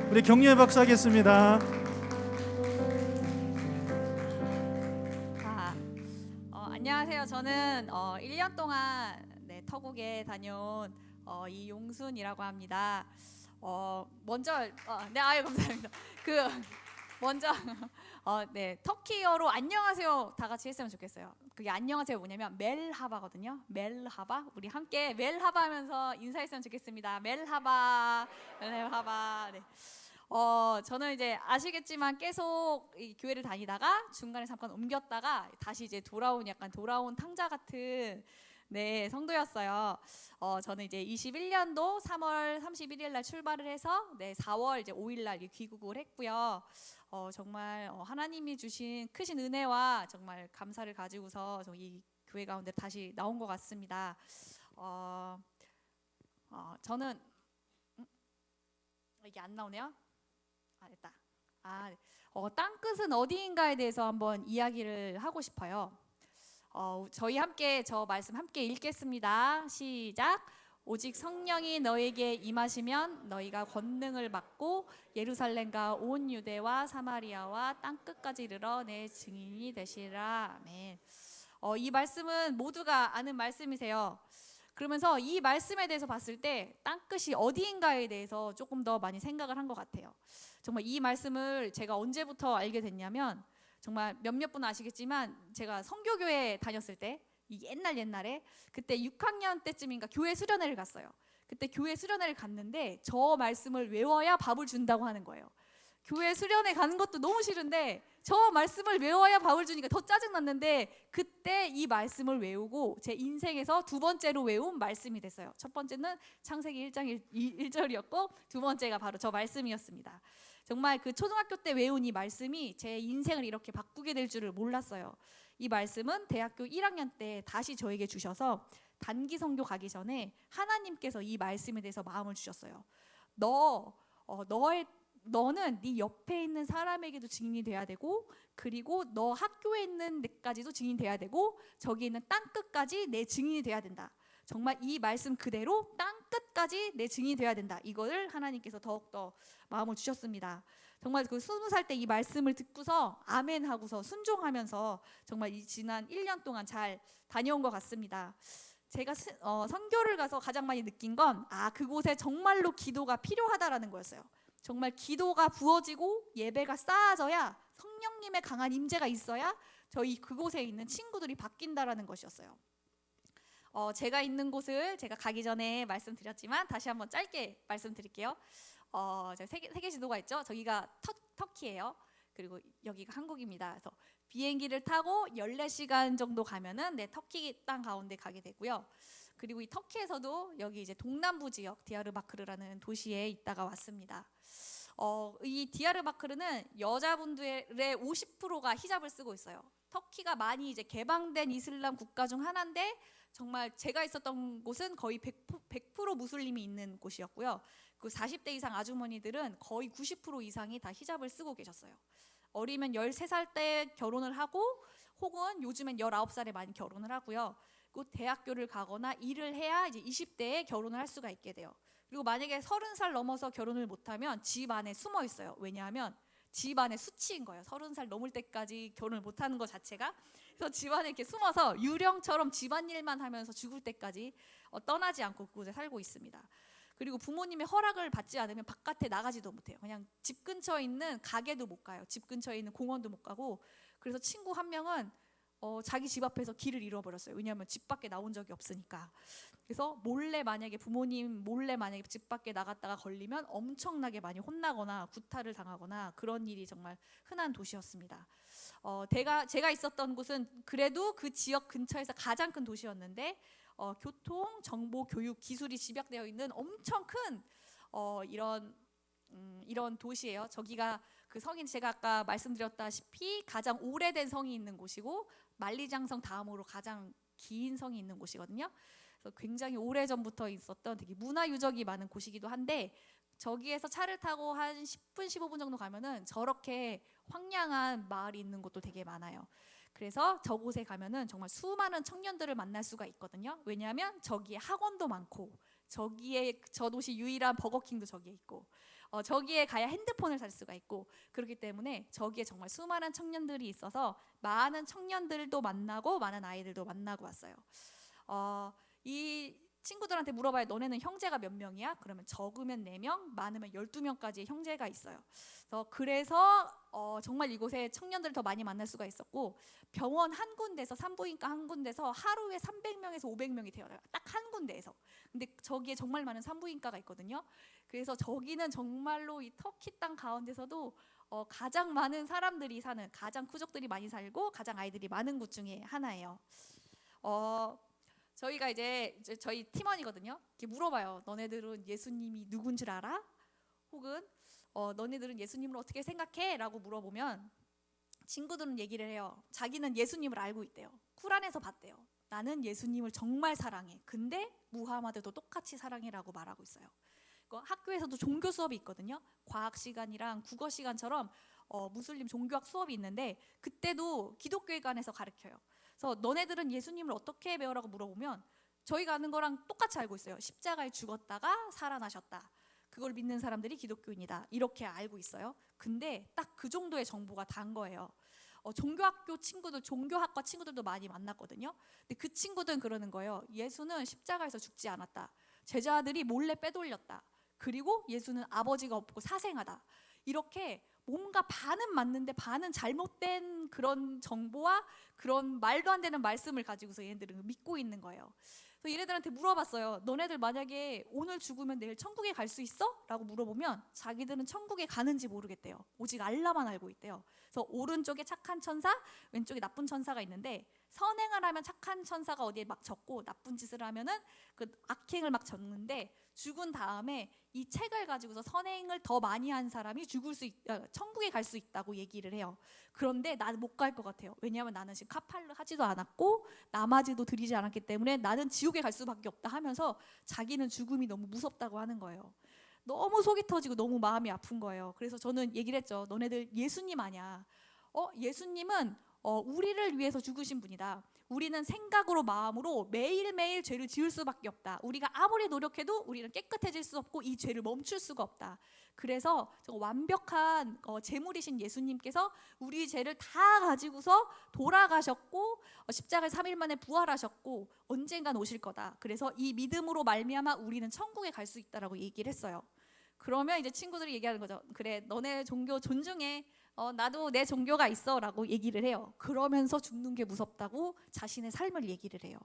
우리 격려의 박수 하겠습니다. 안녕하세요. 저는 1년 동안 터국에 다녀온 이용순이라고 합니다. 먼저 네, 아유 감사합니다. 먼저 터키어로 안녕하세요 다 같이 했으면 좋겠어요. 그게 안녕하세요 뭐냐면 멜하바거든요. 멜하바, 우리 함께 멜하바 하면서 인사했으면 좋겠습니다. 멜하바, 멜하바. 네. 저는 이제 아시겠지만 계속 이 교회를 다니다가 중간에 잠깐 옮겼다가 다시 이제 돌아온 탕자 같은 성도였어요. 저는 이제 21년도 3월 31일 날 출발을 해서 4월 이제 5일 날 귀국을 했고요. 정말 하나님이 주신 크신 은혜와 정말 감사를 가지고서 이 교회 가운데 다시 나온 것 같습니다. 저는 이게 안 나오네요. 됐다. 땅끝은 어디인가에 대해서 한번 이야기를 하고 싶어요. 저 말씀 함께 읽겠습니다. 시작. 오직 성령이 너에게 임하시면 너희가 권능을 받고 예루살렘과 온 유대와 사마리아와 땅끝까지 이르러 내 증인이 되시라. 아멘. 이 말씀은 모두가 아는 말씀이세요. 그러면서 이 말씀에 대해서 봤을 때 땅끝이 어디인가에 대해서 조금 더 많이 생각을 한 것 같아요. 정말 이 말씀을 제가 언제부터 알게 됐냐면, 정말 몇몇 분 아시겠지만 제가 성교교회 다녔을 때, 이 옛날에 그때 6학년 때쯤인가 교회 수련회를 갔어요. 그때 교회 수련회를 갔는데 저 말씀을 외워야 밥을 준다고 하는 거예요. 교회 수련회 가는 것도 너무 싫은데 저 말씀을 외워야 밥을 주니까 더 짜증났는데, 그때 이 말씀을 외우고 제 인생에서 두 번째로 외운 말씀이 됐어요. 첫 번째는 창세기 1장 1절이었고 두 번째가 바로 저 말씀이었습니다. 정말 그 초등학교 때 외운 이 말씀이 제 인생을 이렇게 바꾸게 될 줄을 몰랐어요. 이 말씀은 대학교 1학년 때 다시 저에게 주셔서 단기 선교 가기 전에 하나님께서 이 말씀에 대해서 마음을 주셨어요. 너는 네 옆에 있는 사람에게도 증인이 돼야 되고, 그리고 너 학교에 있는 데까지도 증인이 돼야 되고, 저기 있는 땅끝까지 내 증인이 돼야 된다. 정말 이 말씀 그대로 땅끝까지 내 증인이 돼야 된다. 이거를 하나님께서 더욱더 마음을 주셨습니다. 정말 그 20살 때 이 말씀을 듣고서 아멘 하고서 순종하면서 정말 이 지난 1년 동안 잘 다녀온 것 같습니다. 제가 선교를 가서 가장 많이 느낀 건 그곳에 정말로 기도가 필요하다라는 거였어요. 정말 기도가 부어지고 예배가 쌓아져야, 성령님의 강한 임재가 있어야 저희 그곳에 있는 친구들이 바뀐다라는 것이었어요. 제가 있는 곳을 제가 가기 전에 말씀드렸지만 다시 한번 짧게 말씀드릴게요. 세계 지도가 있죠. 저기가 터키예요. 그리고 여기가 한국입니다. 그래서 비행기를 타고 14시간 정도 가면은 터키 땅 가운데 가게 되고요. 그리고 이 터키에서도 여기 이제 동남부 지역 디야르바크르라는 도시에 있다가 왔습니다. 이 디야르바크르는 여자분들의 50%가 히잡을 쓰고 있어요. 터키가 많이 이제 개방된 이슬람 국가 중 하나인데, 정말 제가 있었던 곳은 거의 100% 무슬림이 있는 곳이었고요. 그 40대 이상 아주머니들은 거의 90% 이상이 다 히잡을 쓰고 계셨어요. 어리면 13살 때 결혼을 하고, 혹은 요즘엔 19살에 많이 결혼을 하고요. 그 대학교를 가거나 일을 해야 이제 20대에 결혼을 할 수가 있게 돼요. 그리고 만약에 30살 넘어서 결혼을 못하면 집 안에 숨어 있어요. 왜냐하면 집 안에 수치인 거예요. 30살 넘을 때까지 결혼을 못하는 것 자체가. 그래서 집 안에 이렇게 숨어서 유령처럼 집안일만 하면서 죽을 때까지 떠나지 않고 그곳에 살고 있습니다. 그리고 부모님의 허락을 받지 않으면 바깥에 나가지도 못해요. 그냥 집 근처에 있는 가게도 못 가요. 집 근처에 있는 공원도 못 가고. 그래서 친구 한 명은 자기 집 앞에서 길을 잃어버렸어요. 왜냐하면 집 밖에 나온 적이 없으니까. 그래서 부모님 몰래 만약에 집 밖에 나갔다가 걸리면 엄청나게 많이 혼나거나 구타를 당하거나 그런 일이 정말 흔한 도시였습니다. 제가 있었던 곳은 그래도 그 지역 근처에서 가장 큰 도시였는데, 교통, 정보, 교육, 기술이 집약되어 있는 엄청 큰 이런 도시예요. 저기가 그 성인, 제가 아까 말씀드렸다시피 가장 오래된 성이 있는 곳이고, 만리장성 다음으로 가장 긴 성이 있는 곳이거든요. 그래서 굉장히 오래전부터 있었던 되게 문화 유적이 많은 곳이기도 한데, 저기에서 차를 타고 한 10분 15분 정도 가면은 저렇게 황량한 마을이 있는 곳도 되게 많아요. 그래서 저곳에 가면은 정말 수많은 청년들을 만날 수가 있거든요. 왜냐하면 저기에 학원도 많고, 저기에 저 도시 유일한 버거킹도 저기에 있고, 저기에 가야 핸드폰을 살 수가 있고 그렇기 때문에 저기에 정말 수많은 청년들이 있어서 많은 청년들도 만나고 많은 아이들도 만나고 왔어요. 이 친구들한테 물어봐요. 너네는 형제가 몇 명이야? 그러면 적으면 4명, 많으면 12명까지의 형제가 있어요. 그래서 정말 이곳에 청년들을 더 많이 만날 수가 있었고 병원 한 군데서 산부인과 한 군데서 하루에 300명에서 500명이 태어나요. 딱 한 군데에서. 근데 저기에 정말 많은 산부인과가 있거든요. 그래서 저기는 정말로 이 터키 땅 가운데서도 가장 많은 사람들이 사는, 가장 쿠족들이 많이 살고 가장 아이들이 많은 곳 중에 하나예요. 저희가 이제 저희 팀원이거든요. 이렇게 물어봐요. 너네들은 예수님이 누군 줄 알아? 혹은 너네들은 예수님을 어떻게 생각해? 라고 물어보면 친구들은 얘기를 해요. 자기는 예수님을 알고 있대요. 쿠란에서 봤대요. 나는 예수님을 정말 사랑해. 근데 무하마드도 똑같이 사랑해라고 말하고 있어요. 학교에서도 종교 수업이 있거든요. 과학 시간이랑 국어 시간처럼 무슬림 종교학 수업이 있는데 그때도 기독교회관에서 가르쳐요. 그래서 너네들은 예수님을 어떻게 배워라고 물어보면 저희가 아는 거랑 똑같이 알고 있어요. 십자가에 죽었다가 살아나셨다. 그걸 믿는 사람들이 기독교인이다. 이렇게 알고 있어요. 근데 딱 그 정도의 정보가 단 거예요. 종교학교 친구들, 종교학과 친구들도 많이 만났거든요. 근데 그 친구들은 그러는 거예요. 예수는 십자가에서 죽지 않았다. 제자들이 몰래 빼돌렸다. 그리고 예수는 아버지가 없고 사생하다. 이렇게 뭔가 반은 맞는데 반은 잘못된 그런 정보와 그런 말도 안 되는 말씀을 가지고서 얘네들은 믿고 있는 거예요. 그래서 얘네들한테 물어봤어요. 너네들 만약에 오늘 죽으면 내일 천국에 갈 수 있어? 라고 물어보면 자기들은 천국에 가는지 모르겠대요. 오직 알라만 알고 있대요. 그래서 오른쪽에 착한 천사, 왼쪽에 나쁜 천사가 있는데 선행을 하면 착한 천사가 어디에 막 적고 나쁜 짓을 하면은 그 악행을 막 적는데 죽은 다음에 이 책을 가지고서 선행을 더 많이 한 사람이 천국에 갈 수 있다고 얘기를 해요. 그런데 나는 못 갈 것 같아요. 왜냐하면 나는 지금 카팔을 하지도 않았고 나마즈도 드리지 않았기 때문에 나는 지옥에 갈 수밖에 없다 하면서 자기는 죽음이 너무 무섭다고 하는 거예요. 너무 속이 터지고 너무 마음이 아픈 거예요. 그래서 저는 얘기를 했죠. 너네들 예수님 아냐? 예수님은 우리를 위해서 죽으신 분이다. 우리는 생각으로 마음으로 매일매일 죄를 지을 수밖에 없다. 우리가 아무리 노력해도 우리는 깨끗해질 수 없고 이 죄를 멈출 수가 없다. 그래서 완벽한 제물이신 예수님께서 우리 죄를 다 가지고서 돌아가셨고 십자가에 3일 만에 부활하셨고 언젠간 오실 거다. 그래서 이 믿음으로 말미암아 우리는 천국에 갈 수 있다라고 얘기를 했어요. 그러면 이제 친구들이 얘기하는 거죠. 그래, 너네 종교 존중해. 나도 내 종교가 있어 라고 얘기를 해요. 그러면서 죽는 게 무섭다고 자신의 삶을 얘기를 해요.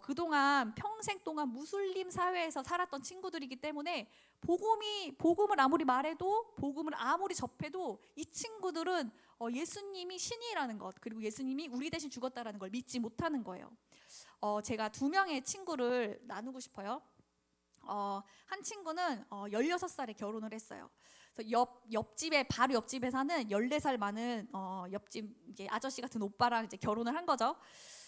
그동안 평생 동안 무슬림 사회에서 살았던 친구들이기 때문에 복음을 아무리 말해도 복음을 아무리 접해도 이 친구들은 예수님이 신이라는 것 그리고 예수님이 우리 대신 죽었다라는 걸 믿지 못하는 거예요. 제가 2명의 친구를 나누고 싶어요. 한 친구는 16살에 결혼을 했어요. 그래서 옆집에 바로 옆집에 사는 14살 많은 옆집 이제 아저씨 같은 오빠랑 이제 결혼을 한 거죠.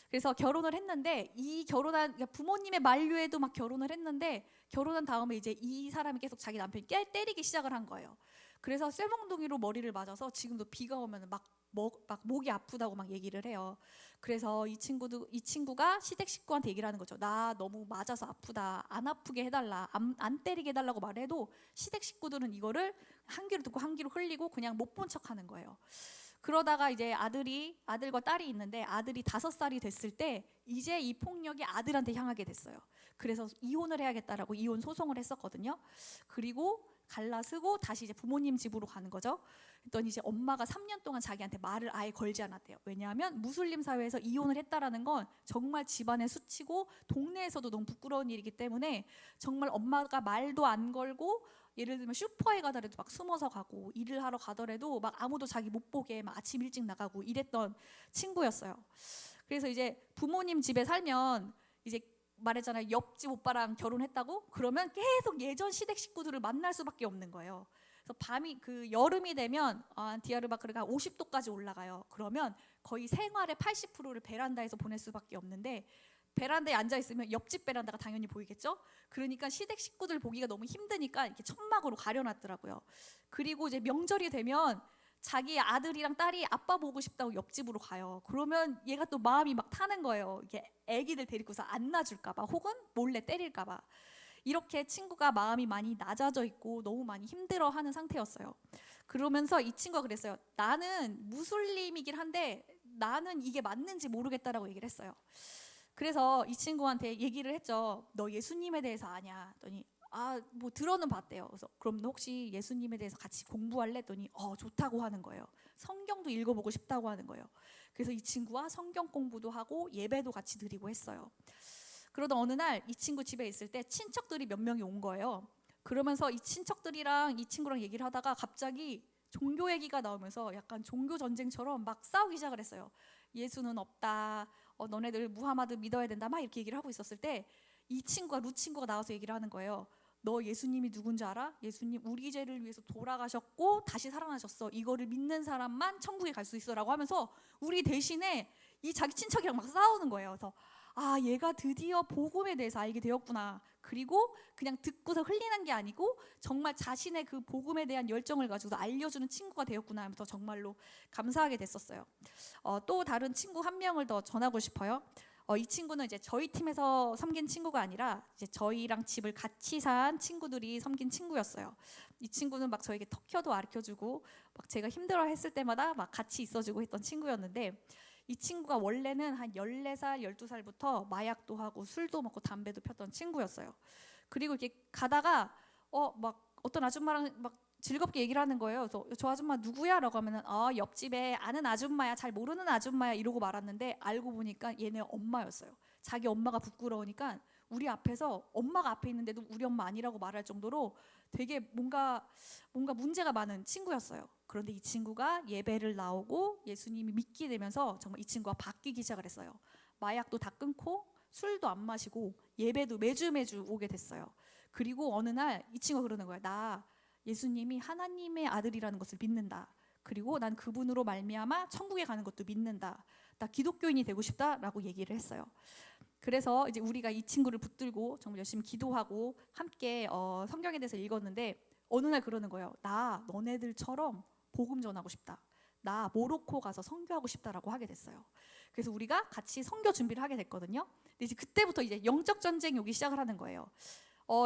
그래서 결혼을 했는데 그러니까 부모님의 만류에도 막 결혼을 했는데 결혼한 다음에 이제 이 사람이 계속 자기 남편이 때리기 시작을 한 거예요. 그래서 쇠몽둥이로 머리를 맞아서 지금도 비가 오면 막 목이 아프다고 막 얘기를 해요. 그래서 이 친구가 시댁 식구한테 얘기를 하는 거죠. 나 너무 맞아서 아프다. 안 아프게 해달라. 안 때리게 해달라고 말해도 시댁 식구들은 이거를 한 귀로 듣고 한 귀로 흘리고 그냥 못 본 척하는 거예요. 그러다가 이제 아들과 딸이 있는데 아들이 5살이 됐을 때 이제 이 폭력이 아들한테 향하게 됐어요. 그래서 이혼을 해야겠다라고 이혼 소송을 했었거든요. 그리고 갈라쓰고 다시 이제 부모님 집으로 가는 거죠. 그랬더니 이제 엄마가 3년 동안 자기한테 말을 아예 걸지 않았대요. 왜냐하면 무슬림 사회에서 이혼을 했다라는 건 정말 집안의 수치고 동네에서도 너무 부끄러운 일이기 때문에 정말 엄마가 말도 안 걸고 예를 들면 슈퍼에 가더라도 막 숨어서 가고 일을 하러 가더라도 막 아무도 자기 못 보게 막 아침 일찍 나가고 이랬던 친구였어요. 그래서 이제 부모님 집에 살면 이제 말했잖아요. 옆집 오빠랑 결혼했다고? 그러면 계속 예전 시댁 식구들을 만날 수밖에 없는 거예요. 그래서 여름이 되면 디야르바크르가 50도까지 올라가요. 그러면 거의 생활의 80%를 베란다에서 보낼 수밖에 없는데 베란다에 앉아 있으면 옆집 베란다가 당연히 보이겠죠? 그러니까 시댁 식구들 보기가 너무 힘드니까 이렇게 천막으로 가려놨더라고요. 그리고 이제 명절이 되면 자기 아들이랑 딸이 아빠 보고 싶다고 옆집으로 가요. 그러면 얘가 또 마음이 막 타는 거예요. 이게 애기들 데리고서 안 놔줄까 봐 혹은 몰래 때릴까 봐. 이렇게 친구가 마음이 많이 낮아져 있고 너무 많이 힘들어하는 상태였어요. 그러면서 이 친구가 그랬어요. 나는 무슬림이긴 한데 나는 이게 맞는지 모르겠다라고 얘기를 했어요. 그래서 이 친구한테 얘기를 했죠. 너 예수님에 대해서 아냐? 했더니 뭐 들어는 봤대요. 그래서 그럼 너 혹시 예수님에 대해서 같이 공부할래? 했더니 좋다고 하는 거예요. 성경도 읽어보고 싶다고 하는 거예요. 그래서 이 친구와 성경 공부도 하고 예배도 같이 드리고 했어요. 그러던 어느 날 이 친구 집에 있을 때 친척들이 몇 명이 온 거예요. 그러면서 이 친척들이랑 이 친구랑 얘기를 하다가 갑자기 종교 얘기가 나오면서 약간 종교 전쟁처럼 막 싸우기 시작을 했어요. 예수는 없다. 너네들 무하마드 믿어야 된다. 막 이렇게 얘기를 하고 있었을 때 이 친구가 루 친구가 나와서 얘기를 하는 거예요. 너 예수님이 누군지 알아? 예수님 우리 죄를 위해서 돌아가셨고 다시 살아나셨어. 이거를 믿는 사람만 천국에 갈 수 있어라고 하면서 우리 대신에 이 자기 친척이랑 막 싸우는 거예요. 그래서 얘가 드디어 복음에 대해서 알게 되었구나. 그리고 그냥 듣고서 흘리는 게 아니고 정말 자신의 그 복음에 대한 열정을 가지고 알려주는 친구가 되었구나 하면서 정말로 감사하게 됐었어요. 또 다른 친구 한 명을 더 전하고 싶어요. 이 친구는 이제 저희 팀에서 섬긴 친구가 아니라 이제 저희랑 집을 같이 산 친구들이 섬긴 친구였어요. 이 친구는 막 저에게 터키어도 가르쳐주고 막 제가 힘들어했을 때마다 막 같이 있어주고 했던 친구였는데 이 친구가 원래는 한 14살, 12살부터 마약도 하고 술도 먹고 담배도 폈던 친구였어요. 그리고 이렇게 가다가 막 어떤 아줌마랑 막 즐겁게 얘기를 하는 거예요. 그래서 저 아줌마 누구야? 라고 하면은 옆집에 아는 아줌마야, 잘 모르는 아줌마야 이러고 말았는데 알고 보니까 얘네 엄마였어요. 자기 엄마가 부끄러우니까 우리 앞에서 엄마가 앞에 있는데도 우리 엄마 아니라고 말할 정도로 되게 뭔가 문제가 많은 친구였어요. 그런데 이 친구가 예배를 나오고 예수님이 믿게 되면서 정말 이 친구가 바뀌기 시작을 했어요. 마약도 다 끊고 술도 안 마시고 예배도 매주 오게 됐어요. 그리고 어느 날 이 친구가 그러는 거야. 나 예수님이 하나님의 아들이라는 것을 믿는다. 그리고 난 그분으로 말미암아 천국에 가는 것도 믿는다. 나 기독교인이 되고 싶다라고 얘기를 했어요. 그래서 이제 우리가 이 친구를 붙들고 정말 열심히 기도하고 함께 성경에 대해서 읽었는데 어느 날 그러는 거예요. 나 너네들처럼 복음 전하고 싶다. 나 모로코 가서 선교하고 싶다라고 하게 됐어요. 그래서 우리가 같이 선교 준비를 하게 됐거든요. 근데 이제 그때부터 이제 영적 전쟁이 오기 시작을 하는 거예요.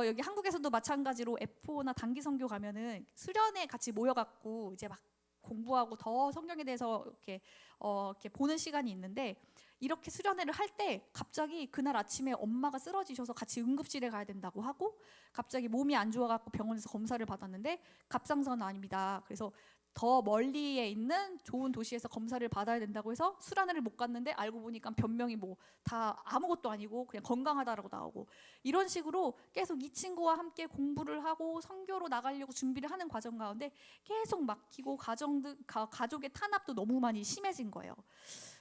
여기 한국에서도 마찬가지로 F4나 단기 선교 가면은 수련회 같이 모여갖고 이제 막 공부하고 더 성경에 대해서 이렇게 보는 시간이 있는데 이렇게 수련회를 할 때 갑자기 그날 아침에 엄마가 쓰러지셔서 같이 응급실에 가야 된다고 하고 갑자기 몸이 안 좋아갖고 병원에서 검사를 받았는데 갑상선 아닙니다. 그래서 더 멀리에 있는 좋은 도시에서 검사를 받아야 된다고 해서 수련회를 못 갔는데 알고 보니까 변명이 뭐 다 아무것도 아니고 그냥 건강하다라고 나오고 이런 식으로 계속 이 친구와 함께 공부를 하고 선교로 나가려고 준비를 하는 과정 가운데 계속 막히고 가족의 탄압도 너무 많이 심해진 거예요.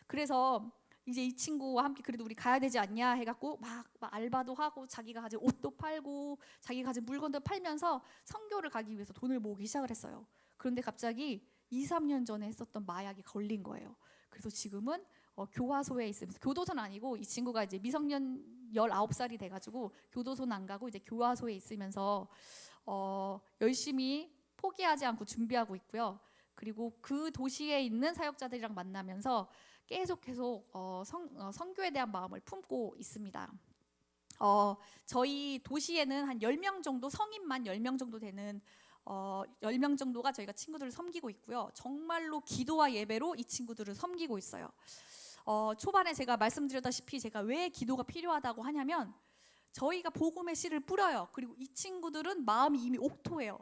그래서 이제 이 친구와 함께 그래도 우리 가야 되지 않냐 해갖고 막 알바도 하고 자기가 가진 옷도 팔고 자기가 가진 물건도 팔면서 선교를 가기 위해서 돈을 모으기 시작을 했어요. 그런데 갑자기 2, 3년 전에 했었던 마약이 걸린 거예요. 그래서 지금은 교화소에 있으면서 교도소는 아니고 이 친구가 이제 미성년 19살이 돼가지고 교도소는 안 가고 이제 교화소에 있으면서 열심히 포기하지 않고 준비하고 있고요. 그리고 그 도시에 있는 사역자들이랑 만나면서 계속 선교에 대한 마음을 품고 있습니다. 저희 도시에는 한 10명 정도 성인만 10명 정도 되는 10명 정도가 저희가 친구들을 섬기고 있고요. 정말로 기도와 예배로 이 친구들을 섬기고 있어요. 초반에 제가 말씀드렸다시피 제가 왜 기도가 필요하다고 하냐면 저희가 복음의 씨를 뿌려요. 그리고 이 친구들은 마음이 이미 옥토해요.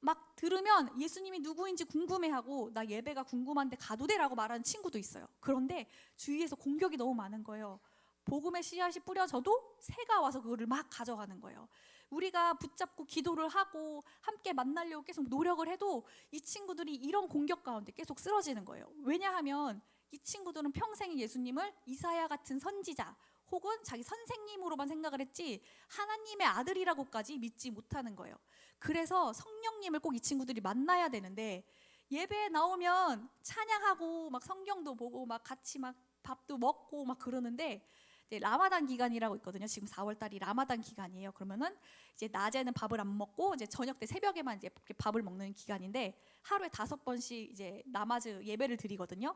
막 들으면 예수님이 누구인지 궁금해하고 나 예배가 궁금한데 가도 돼라고 말하는 친구도 있어요. 그런데 주위에서 공격이 너무 많은 거예요. 복음의 씨앗이 뿌려져도 새가 와서 그거를 막 가져가는 거예요. 우리가 붙잡고 기도를 하고 함께 만나려고 계속 노력을 해도 이 친구들이 이런 공격 가운데 계속 쓰러지는 거예요. 왜냐하면 이 친구들은 평생 예수님을 이사야 같은 선지자 혹은 자기 선생님으로만 생각을 했지 하나님의 아들이라고까지 믿지 못하는 거예요. 그래서 성령님을 꼭 이 친구들이 만나야 되는데 예배에 나오면 찬양하고 막 성경도 보고 막 같이 막 밥도 먹고 막 그러는데 이제 라마단 기간이라고 있거든요. 지금 4월 달이 라마단 기간이에요. 그러면은 이제 낮에는 밥을 안 먹고 이제 저녁 때 새벽에만 이제 밥을 먹는 기간인데 하루에 5번씩 이제 나마즈 예배를 드리거든요.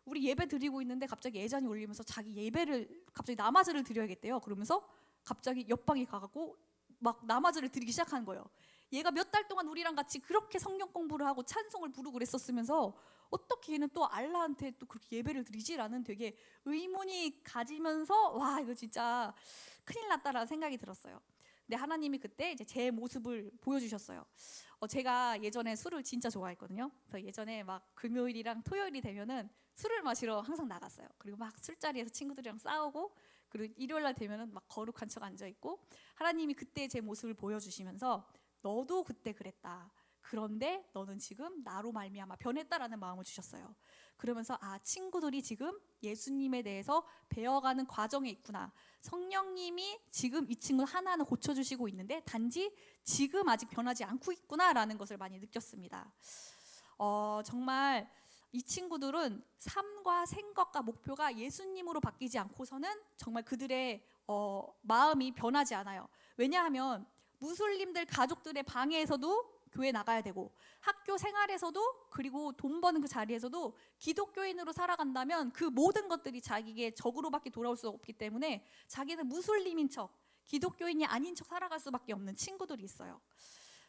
우리 예배 드리고 있는데 갑자기 예전이 울리면서 자기 예배를 갑자기 나마즈를 드려야겠대요. 그러면서 갑자기 옆방에 가갖고 막 나마즈를 드리기 시작하는 거예요. 얘가 몇 달 동안 우리랑 같이 그렇게 성경 공부를 하고 찬송을 부르고 그랬었으면서 어떻게 얘는 또 알라한테 또 그렇게 예배를 드리지라는 되게 의문이 가지면서 와 이거 진짜 큰일 났다라는 생각이 들었어요. 근데 하나님이 그때 이제 제 모습을 보여주셨어요. 제가 예전에 술을 진짜 좋아했거든요. 그래서 예전에 막 금요일이랑 토요일이 되면은 술을 마시러 항상 나갔어요. 그리고 막 술자리에서 친구들이랑 싸우고, 그리고 일요일 날 되면은 막 거룩한 척 앉아 있고, 하나님이 그때 제 모습을 보여주시면서 너도 그때 그랬다. 그런데 너는 지금 나로 말미암아 변했다라는 마음을 주셨어요. 그러면서 친구들이 지금 예수님에 대해서 배워가는 과정에 있구나. 성령님이 지금 이 친구 하나하나 고쳐주시고 있는데 단지 지금 아직 변하지 않고 있구나라는 것을 많이 느꼈습니다. 정말 이 친구들은 삶과 생각과 목표가 예수님으로 바뀌지 않고서는 정말 그들의 마음이 변하지 않아요. 왜냐하면 무슬림들 가족들의 방에서도 교회 나가야 되고, 학교 생활에서도, 그리고 돈 버는 그 자리에서도 기독교인으로 살아간다면 그 모든 것들이 자기에게 적으로밖에 돌아올 수 없기 때문에 자기는 무슬림인 척, 기독교인이 아닌 척 살아갈 수밖에 없는 친구들이 있어요.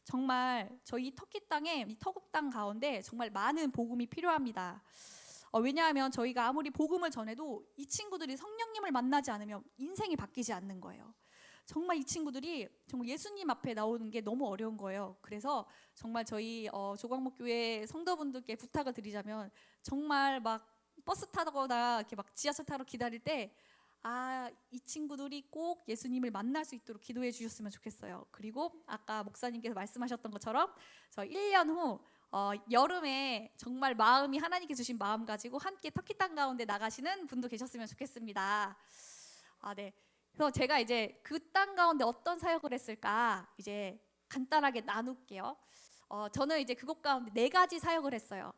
정말 저희 터키 땅에, 이 터국 땅 가운데 정말 많은 복음이 필요합니다. 왜냐하면 저희가 아무리 복음을 전해도 이 친구들이 성령님을 만나지 않으면 인생이 바뀌지 않는 거예요. 정말 이 친구들이 정말 예수님 앞에 나오는 게 너무 어려운 거예요. 그래서 정말 저희 조광목교회 성도분들께 부탁을 드리자면, 정말 막 버스 타거나 이렇게 막 지하철 타러 기다릴 때 이 친구들이 꼭 예수님을 만날 수 있도록 기도해 주셨으면 좋겠어요. 그리고 아까 목사님께서 말씀하셨던 것처럼 저 1년 후 여름에 정말 마음이 하나님께 주신 마음 가지고 함께 터키 땅 가운데 나가시는 분도 계셨으면 좋겠습니다. 네. 그래서 제가 이제 그 땅 가운데 어떤 사역을 했을까 이제 간단하게 나눌게요. 저는 이제 그곳 가운데 4가지 사역을 했어요.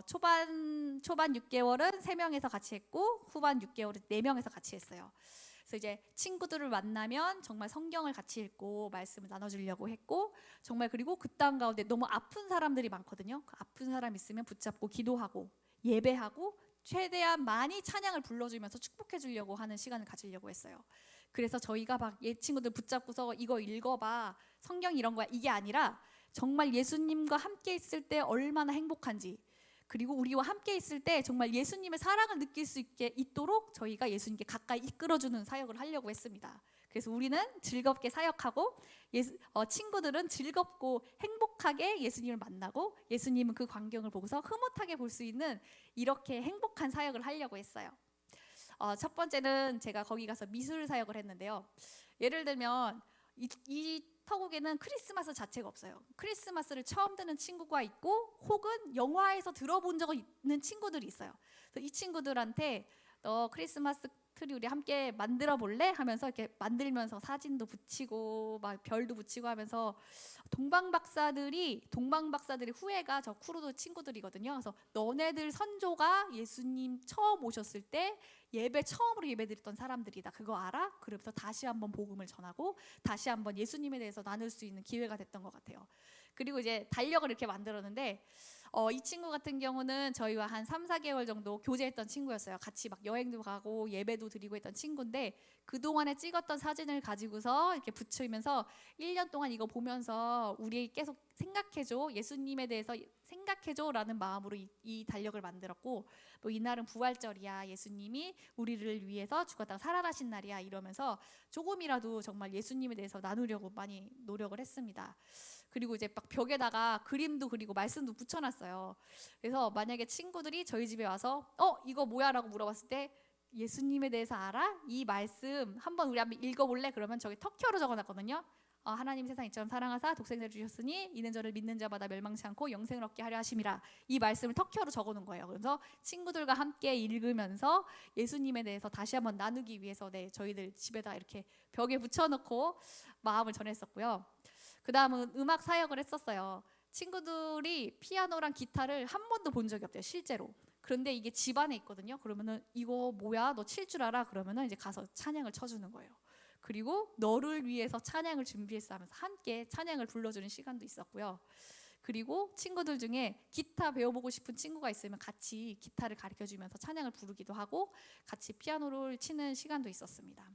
초반 6개월은 3명에서 같이 했고, 후반 6개월은 4명에서 같이 했어요. 그래서 이제 친구들을 만나면 정말 성경을 같이 읽고 말씀을 나눠주려고 했고, 정말 그리고 그 땅 가운데 너무 아픈 사람들이 많거든요. 그 아픈 사람 있으면 붙잡고 기도하고 예배하고 최대한 많이 찬양을 불러주면서 축복해 주려고 하는 시간을 가지려고 했어요. 그래서 저희가 막 친구들 붙잡고서 이거 읽어봐, 성경 이런 거야, 이게 아니라 정말 예수님과 함께 있을 때 얼마나 행복한지, 그리고 우리와 함께 있을 때 정말 예수님의 사랑을 느낄 수 있도록 저희가 예수님께 가까이 이끌어주는 사역을 하려고 했습니다. 그래서 우리는 즐겁게 사역하고 친구들은 즐겁고 행복하게 예수님을 만나고, 예수님은 그 광경을 보고서 흐뭇하게 볼 수 있는 이렇게 행복한 사역을 하려고 했어요. 첫 번째는 제가 거기 가서 미술 사역을 했는데요. 예를 들면 이 터국에는 크리스마스 자체가 없어요. 크리스마스를 처음 듣는 친구가 있고, 혹은 영화에서 들어본 적 있는 친구들이 있어요. 그래서 이 친구들한테 너 크리스마스 트리 우리 함께 만들어 볼래? 하면서 이렇게 만들면서 사진도 붙이고 막 별도 붙이고 하면서, 동방박사들의 후예가 저 쿠르드 친구들이거든요. 그래서 너네들 선조가 예수님 처음 오셨을 때 예배 처음으로 예배드렸던 사람들이다, 그거 알아? 그러면서 다시 한번 복음을 전하고 다시 한번 예수님에 대해서 나눌 수 있는 기회가 됐던 것 같아요. 그리고 이제 달력을 이렇게 만들었는데, 이 친구 같은 경우는 저희와 한 3-4개월 정도 교제했던 친구였어요. 같이 막 여행도 가고 예배도 드리고 했던 친구인데, 그동안에 찍었던 사진을 가지고서 이렇게 붙이면서 1년 동안 이거 보면서 우리 계속 생각해줘, 예수님에 대해서 생각해줘 라는 마음으로 이 달력을 만들었고, 또 이날은 부활절이야, 예수님이 우리를 위해서 죽었다가 살아나신 날이야 이러면서 조금이라도 정말 예수님에 대해서 나누려고 많이 노력을 했습니다. 그리고 이제 막 벽에다가 그림도 그리고 말씀도 붙여놨어요. 그래서 만약에 친구들이 저희 집에 와서 이거 뭐야? 라고 물어봤을 때 예수님에 대해서 알아? 이 말씀 한번 우리 한번 읽어볼래? 그러면 저기 터키어로 적어놨거든요. 하나님 세상 이처럼 사랑하사 독생자를 주셨으니 이는 저를 믿는 자마다 멸망치 않고 영생을 얻게 하려 하심이라, 이 말씀을 터키어로 적어놓은 거예요. 그래서 친구들과 함께 읽으면서 예수님에 대해서 다시 한번 나누기 위해서 저희들 집에다 이렇게 벽에 붙여놓고 마음을 전했었고요. 그 다음은 음악 사역을 했었어요. 친구들이 피아노랑 기타를 한 번도 본 적이 없대요, 실제로. 그런데 이게 집안에 있거든요. 그러면은 이거 뭐야? 너 칠 줄 알아? 그러면은 이제 가서 찬양을 쳐주는 거예요. 그리고 너를 위해서 찬양을 준비했어 하면서 함께 찬양을 불러주는 시간도 있었고요. 그리고 친구들 중에 기타 배워보고 싶은 친구가 있으면 같이 기타를 가르쳐주면서 찬양을 부르기도 하고 같이 피아노를 치는 시간도 있었습니다.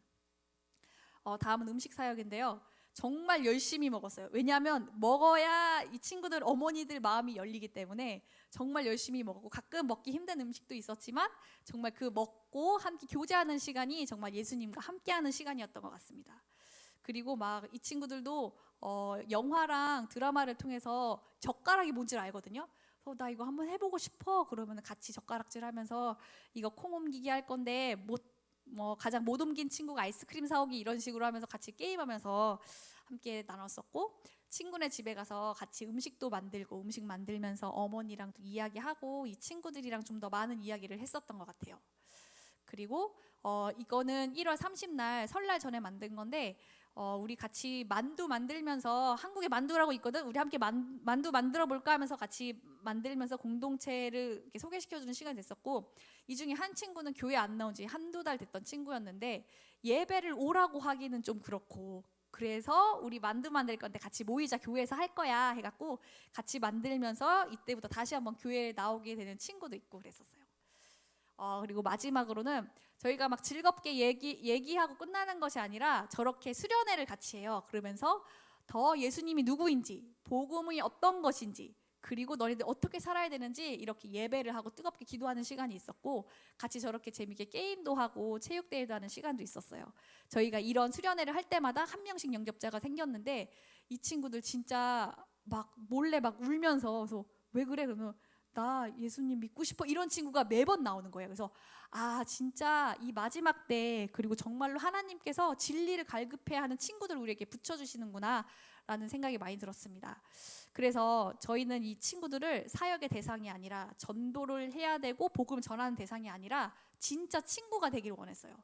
다음은 음식 사역인데요. 정말 열심히 먹었어요. 왜냐하면 먹어야 이 친구들 어머니들 마음이 열리기 때문에 정말 열심히 먹고, 가끔 먹기 힘든 음식도 있었지만 정말 그 먹고 함께 교제하는 시간이 정말 예수님과 함께하는 시간이었던 것 같습니다. 그리고 막 이 친구들도 영화랑 드라마를 통해서 젓가락이 뭔지 알거든요. 나 이거 한번 해보고 싶어. 그러면 같이 젓가락질하면서 이거 콩 옮기기 할 건데 가장 못 옮긴 친구가 아이스크림 사오기, 이런 식으로 하면서 같이 게임하면서 함께 나눴었고, 친구네 집에 가서 같이 음식도 만들고, 음식 만들면서 어머니랑 또 이야기하고 이 친구들이랑 좀 더 많은 이야기를 했었던 것 같아요. 그리고 이거는 1월 30날 설날 전에 만든 건데, 우리 같이 만두 만들면서, 한국에 만두라고 있거든. 우리 함께 만두 만들어 볼까 하면서 같이 만들면서 공동체를 이렇게 소개시켜주는 시간이 됐었고, 이 중에 한 친구는 교회 안 나온 지 한두 달 됐던 친구였는데 예배를 오라고 하기는 좀 그렇고, 그래서 우리 만두 만들 건데 같이 모이자, 교회에서 할 거야 해갖고 같이 만들면서 이때부터 다시 한번 교회에 나오게 되는 친구도 있고 그랬었어요. 그리고 마지막으로는 저희가 막 즐겁게 얘기하고 끝나는 것이 아니라 저렇게 수련회를 같이 해요. 그러면서 더 예수님이 누구인지, 복음이 어떤 것인지, 그리고 너희들 어떻게 살아야 되는지 이렇게 예배를 하고 뜨겁게 기도하는 시간이 있었고, 같이 저렇게 재밌게 게임도 하고 체육대회도 하는 시간도 있었어요. 저희가 이런 수련회를 할 때마다 한 명씩 영접자가 생겼는데, 이 친구들 진짜 막 몰래 막 울면서, 그래서 왜 그래? 그러면 나 예수님 믿고 싶어, 이런 친구가 매번 나오는 거예요. 그래서 진짜 이 마지막 때, 그리고 정말로 하나님께서 진리를 갈급해야 하는 친구들 우리에게 붙여주시는구나 라는 생각이 많이 들었습니다. 그래서 저희는 이 친구들을 사역의 대상이 아니라, 전도를 해야 되고 복음 전하는 대상이 아니라 진짜 친구가 되기를 원했어요.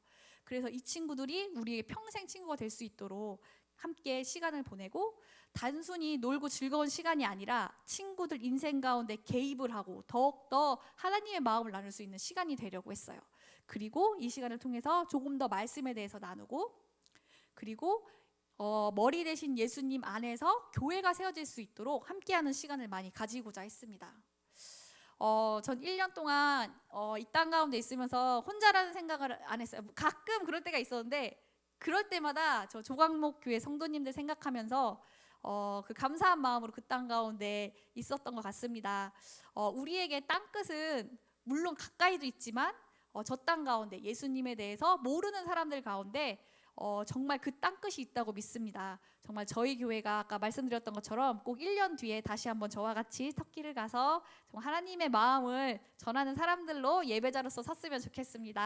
그래서 이 친구들이 우리의 평생 친구가 될 수 있도록 함께 시간을 보내고, 단순히 놀고 즐거운 시간이 아니라 친구들 인생 가운데 개입을 하고 더욱더 하나님의 마음을 나눌 수 있는 시간이 되려고 했어요. 그리고 이 시간을 통해서 조금 더 말씀에 대해서 나누고, 그리고 머리 대신 예수님 안에서 교회가 세워질 수 있도록 함께하는 시간을 많이 가지고자 했습니다. 전 1년 동안 이 땅 가운데 있으면서 혼자라는 생각을 안 했어요. 가끔 그럴 때가 있었는데, 그럴 때마다 저 조각목 교회 성도님들 생각하면서 그 감사한 마음으로 그 땅 가운데 있었던 것 같습니다. 우리에게 땅끝은 물론 가까이도 있지만 저 땅 가운데 예수님에 대해서 모르는 사람들 가운데 정말 그 땅끝이 있다고 믿습니다. 정말 저희 교회가 아까 말씀드렸던 것처럼 꼭 1년 뒤에 다시 한번 저와 같이 터키를 가서 정말 하나님의 마음을 전하는 사람들로 예배자로서 섰으면 좋겠습니다.